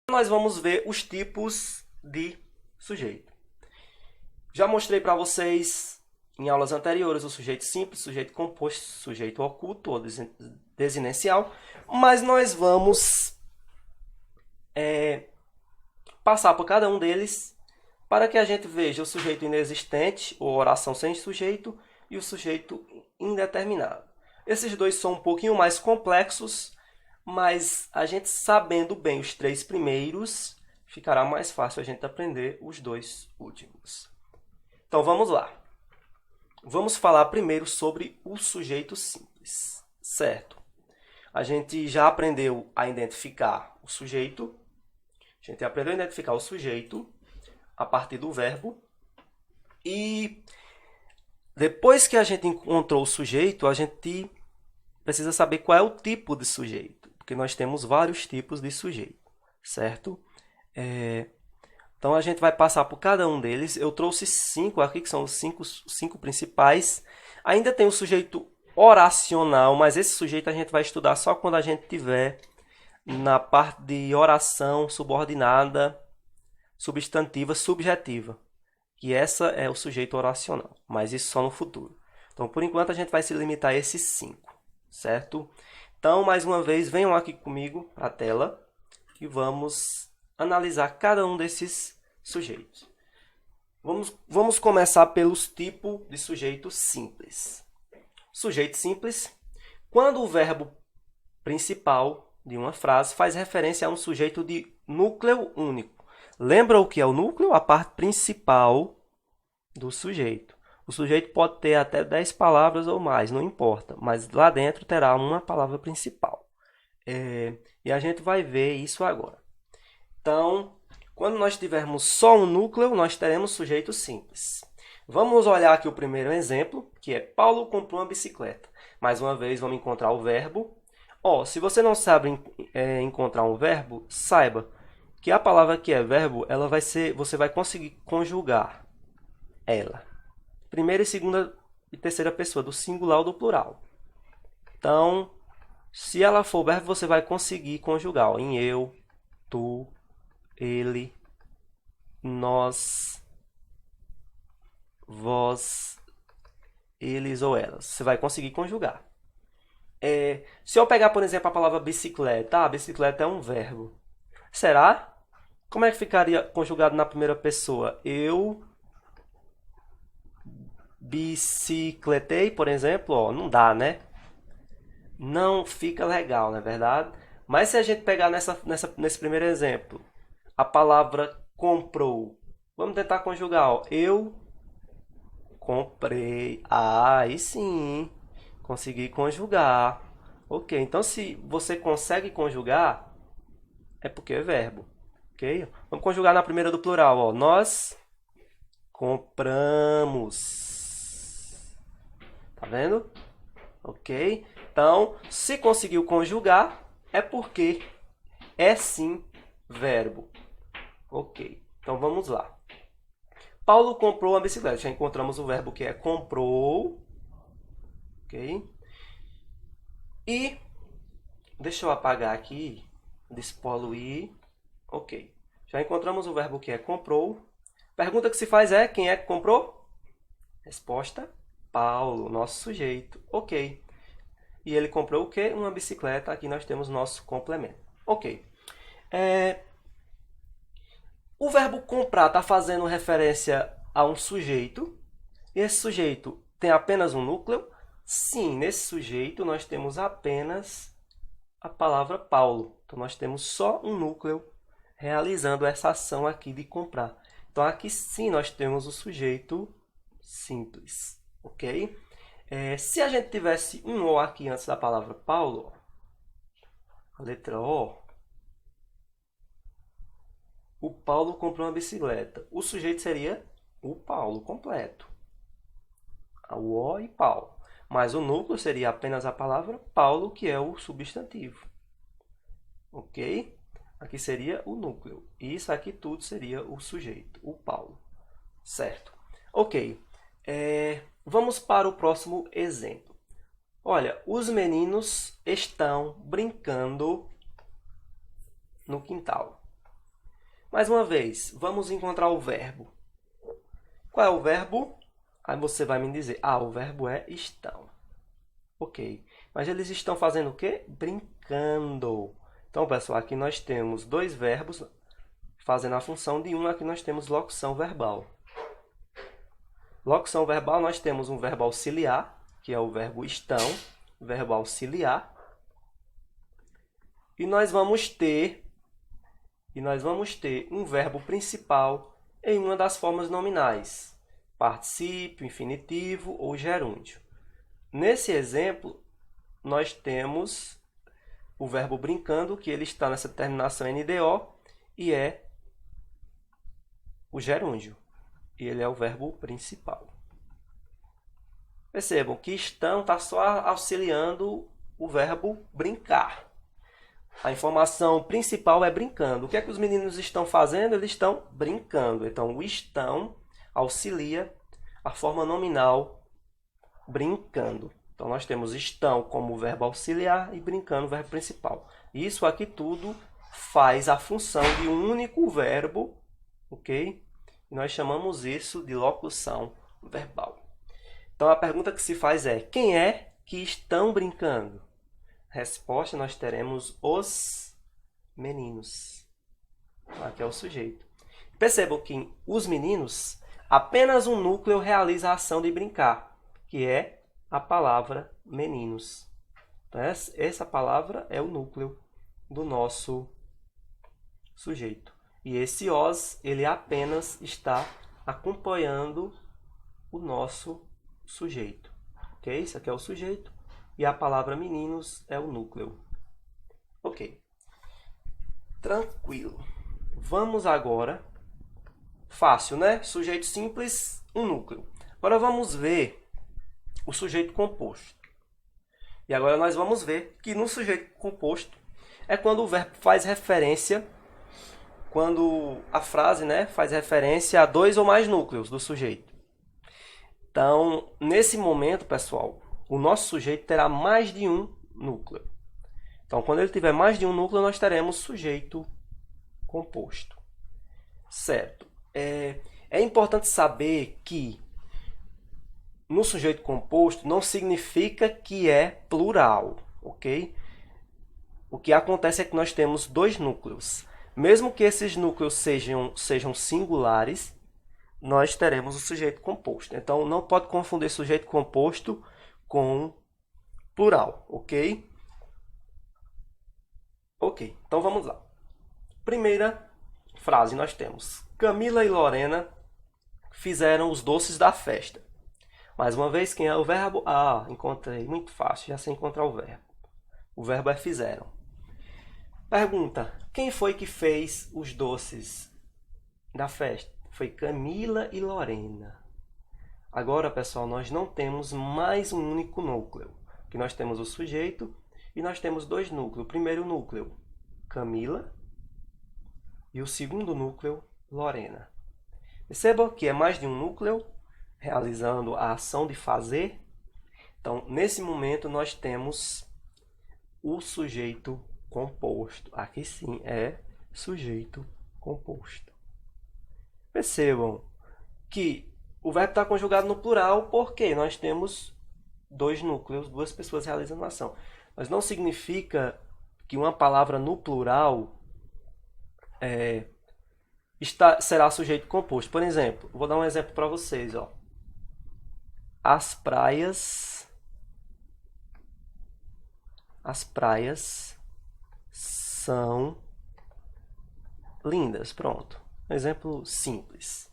Nós vamos ver os tipos de sujeito. Já mostrei para vocês em aulas anteriores o sujeito simples, sujeito composto, sujeito oculto ou desinencial, mas nós vamos passar por cada um deles para que a gente veja o sujeito inexistente, ou oração sem sujeito, e o sujeito indeterminado. Esses dois são um pouquinho mais complexos, mas a gente sabendo bem os três primeiros, ficará mais fácil a gente aprender os dois últimos. Então vamos lá. Vamos falar primeiro sobre o sujeito simples, certo? A gente já aprendeu a identificar o sujeito. A gente aprendeu a identificar o sujeito a partir do verbo. E depois que a gente encontrou o sujeito, a gente precisa saber qual é o tipo de sujeito, porque nós temos vários tipos de sujeito, certo? Então a gente vai passar por cada um deles. Eu trouxe 5 aqui, que são os cinco principais. Ainda tem o sujeito oracional, mas esse sujeito a gente vai estudar só quando a gente tiver na parte de oração subordinada, substantiva, subjetiva. Que essa é o sujeito oracional, mas isso só no futuro. Então, por enquanto, a gente vai se limitar a esses 5, certo? Então, mais uma vez, venham aqui comigo para a tela e vamos analisar cada um desses sujeitos. Vamos começar pelos tipos de sujeito simples. Sujeito simples, quando o verbo principal de uma frase faz referência a um sujeito de núcleo único. Lembra o que é o núcleo? A parte principal do sujeito. O sujeito pode ter até 10 palavras ou mais, não importa, mas lá dentro terá uma palavra principal. E a gente vai ver isso agora. Então, quando nós tivermos só um núcleo, nós teremos sujeito simples. Vamos olhar aqui o primeiro exemplo, que é Paulo comprou uma bicicleta. Mais uma vez, vamos encontrar o verbo. Se você não sabe encontrar um verbo, saiba que a palavra que é verbo, você vai conseguir conjugar ela. Primeira, segunda e terceira pessoa, do singular ou do plural. Então, se ela for verbo, você vai conseguir conjugar em eu, tu, ele, nós, vós, eles ou elas. Você vai conseguir conjugar. Se eu pegar, por exemplo, a palavra bicicleta, bicicleta é um verbo. Será? Como é que ficaria conjugado na primeira pessoa? Eu bicicletei, por exemplo, não dá, né? Não fica legal, não é verdade? Mas se a gente pegar nesse primeiro exemplo, a palavra comprou, vamos tentar conjugar, eu comprei. Aí sim, consegui conjugar. Ok, então se você consegue conjugar, é porque é verbo. Ok? Vamos conjugar na primeira do plural. Nós compramos. Tá vendo? Ok? Então, se conseguiu conjugar, é porque é sim verbo. Ok, então vamos lá. Paulo comprou uma bicicleta. Já encontramos o verbo que é comprou. Ok? E, deixa eu apagar aqui, despoluir. Ok, já encontramos o verbo que é comprou. Pergunta que se faz é, quem é que comprou? Resposta, Paulo, nosso sujeito. Ok. E ele comprou o quê? Uma bicicleta. Aqui nós temos nosso complemento. Ok. O verbo comprar está fazendo referência a um sujeito. E esse sujeito tem apenas um núcleo? Sim, nesse sujeito nós temos apenas a palavra Paulo. Então nós temos só um núcleo realizando essa ação aqui de comprar. Então aqui sim nós temos o sujeito simples. Ok? Se a gente tivesse um O aqui antes da palavra Paulo, a letra O, o Paulo comprou uma bicicleta. O sujeito seria o Paulo completo. O O e Paulo. Mas o núcleo seria apenas a palavra Paulo, que é o substantivo. Ok? Aqui seria o núcleo. E isso aqui tudo seria o sujeito, o Paulo. Certo? Ok. Vamos para o próximo exemplo. Olha, os meninos estão brincando no quintal. Mais uma vez, vamos encontrar o verbo. Qual é o verbo? Aí você vai me dizer, o verbo é estão. Ok. Mas eles estão fazendo o quê? Brincando. Então, pessoal, aqui nós temos dois verbos fazendo a função de um. Aqui nós temos locução verbal. Locução verbal, nós temos um verbo auxiliar, que é o verbo estão, verbo auxiliar. E nós vamos ter um verbo principal em uma das formas nominais, particípio, infinitivo ou gerúndio. Nesse exemplo, nós temos o verbo brincando, que ele está nessa terminação NDO, e é o gerúndio. E ele é o verbo principal. Percebam que estão está só auxiliando o verbo brincar. A informação principal é brincando. O que é que os meninos estão fazendo? Eles estão brincando. Então, o estão auxilia a forma nominal brincando. Então, nós temos estão como verbo auxiliar e brincando, verbo principal. Isso aqui tudo faz a função de um único verbo, ok? E nós chamamos isso de locução verbal. Então, a pergunta que se faz é, quem é que estão brincando? Resposta, nós teremos os meninos. Aqui é o sujeito. Percebam que os meninos, apenas um núcleo realiza a ação de brincar, que é a palavra meninos. Então, essa palavra é o núcleo do nosso sujeito. E esse os, ele apenas está acompanhando o nosso sujeito. Ok? Isso aqui é o sujeito. E a palavra meninos é o núcleo. Ok. Tranquilo. Vamos agora. Fácil, né? Sujeito simples, um núcleo. Agora vamos ver o sujeito composto. E agora nós vamos ver que no sujeito composto é quando o verbo faz referência, quando a frase, né, faz referência a dois ou mais núcleos do sujeito. Então, nesse momento, pessoal, o nosso sujeito terá mais de um núcleo. Então, quando ele tiver mais de um núcleo, nós teremos sujeito composto. Certo. É importante saber que no sujeito composto não significa que é plural, ok? O que acontece é que nós temos dois núcleos. Mesmo que esses núcleos sejam singulares, nós teremos o sujeito composto. Então, não pode confundir sujeito composto com plural, ok? Ok, então vamos lá. Primeira frase, nós temos Camila e Lorena fizeram os doces da festa. Mais uma vez, quem é o verbo? Encontrei, muito fácil, já sei encontrar o verbo. O verbo é fizeram. Pergunta, quem foi que fez os doces da festa? Foi Camila e Lorena. Agora, pessoal, nós não temos mais um único núcleo. Que nós temos o sujeito e nós temos dois núcleos. O primeiro núcleo, Camila, e o segundo núcleo, Lorena. Perceba que é mais de um núcleo realizando a ação de fazer. Então, nesse momento, nós temos o sujeito composto. Aqui sim é sujeito composto. Percebam que o verbo está conjugado no plural porque nós temos dois núcleos, duas pessoas realizando a ação. Mas não significa que uma palavra no plural será sujeito composto. Por exemplo, vou dar um exemplo para vocês. As praias são lindas. Pronto. Um exemplo simples.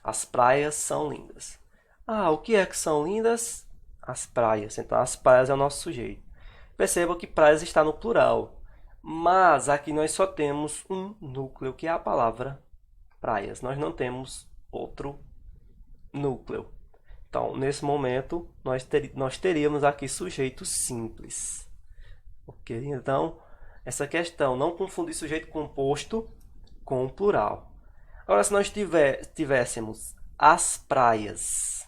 As praias são lindas. O que é que são lindas? As praias. Então, as praias é o nosso sujeito. Perceba que praias está no plural. Mas aqui nós só temos um núcleo, que é a palavra praias. Nós não temos outro núcleo. Então, nesse momento, nós teríamos aqui sujeito simples. Ok? Então, essa questão, não confundir sujeito composto com o plural. Agora, se nós tivéssemos as praias.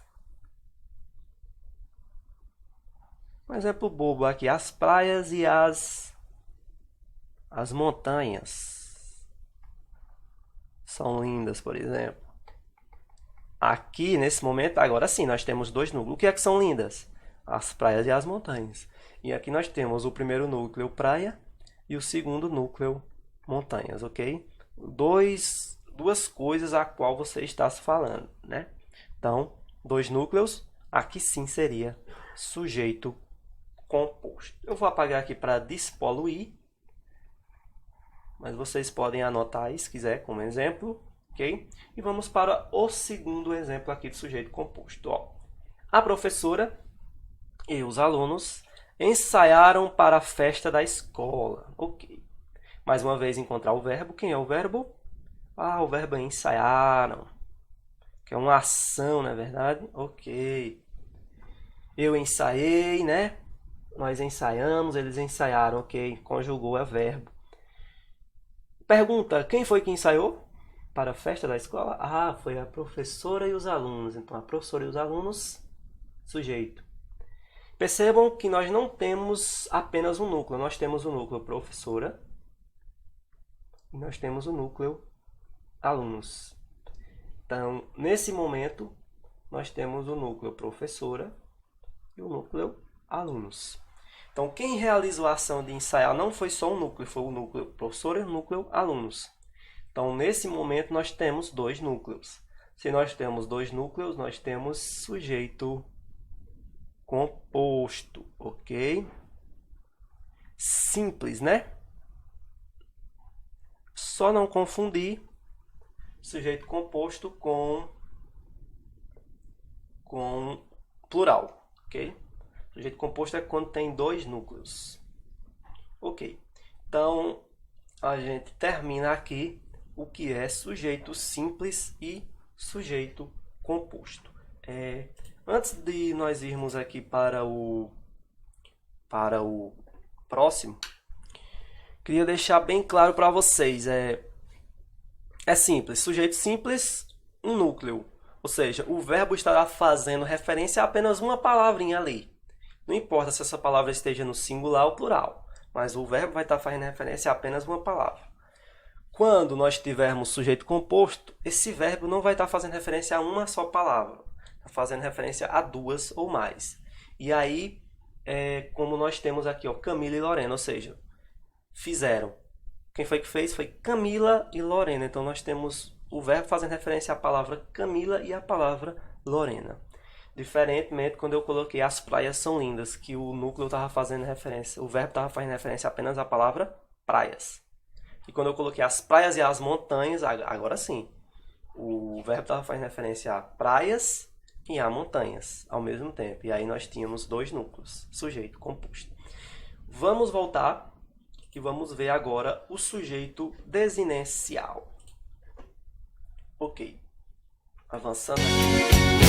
Um exemplo bobo aqui. As praias e as montanhas. são lindas, por exemplo. Aqui, nesse momento, agora sim, nós temos dois núcleos. O que é que são lindas? As praias e as montanhas. E aqui nós temos o primeiro núcleo, praia, e o segundo núcleo, montanhas, ok? Duas coisas a qual você está se falando, né? Então, dois núcleos, aqui sim seria sujeito composto. Eu vou apagar aqui para despoluir, mas vocês podem anotar aí se quiser como exemplo, ok? E vamos para o segundo exemplo aqui de sujeito composto. Ó, a professora e os alunos ensaiaram para a festa da escola, ok? Mais uma vez encontrar o verbo. Quem é o verbo? Ah, o verbo é ensaiaram, que é uma ação, não é verdade? Ok. Eu ensaiei, né? Nós ensaiamos, eles ensaiaram, ok? Conjugou é verbo. Pergunta, quem foi que ensaiou para a festa da escola? Ah, foi a professora e os alunos. Então, a professora e os alunos, sujeito. Percebam que nós não temos apenas um núcleo. Nós temos o núcleo professora e nós temos o núcleo alunos. Então, nesse momento, nós temos o núcleo professora e o núcleo alunos. Então, quem realizou a ação de ensaiar não foi só um núcleo, foi o núcleo professor e o núcleo alunos. Então, nesse momento, nós temos dois núcleos. Se nós temos dois núcleos, nós temos sujeito composto, ok? Simples, né? Só não confundir sujeito composto com plural, ok? Sujeito composto é quando tem dois núcleos. Ok. Então, a gente termina aqui o que é sujeito simples e sujeito composto. Antes de nós irmos aqui para o próximo, queria deixar bem claro para vocês. É simples. Sujeito simples, um núcleo. Ou seja, o verbo estará fazendo referência a apenas uma palavrinha ali. Não importa se essa palavra esteja no singular ou plural, mas o verbo vai estar fazendo referência a apenas uma palavra. Quando nós tivermos sujeito composto, esse verbo não vai estar fazendo referência a uma só palavra, está fazendo referência a duas ou mais. E aí, como nós temos aqui, ó, Camila e Lorena, ou seja, fizeram. Quem foi que fez? Foi Camila e Lorena. Então, nós temos o verbo fazendo referência à palavra Camila e à palavra Lorena. Diferentemente, quando eu coloquei as praias são lindas, que o núcleo estava fazendo referência, o verbo estava fazendo referência apenas à palavra praias. E quando eu coloquei as praias e as montanhas, agora sim, o verbo estava fazendo referência a praias e a montanhas ao mesmo tempo. E aí nós tínhamos dois núcleos, sujeito composto. Vamos voltar e vamos ver agora o sujeito desinencial. Ok. Avançando aqui.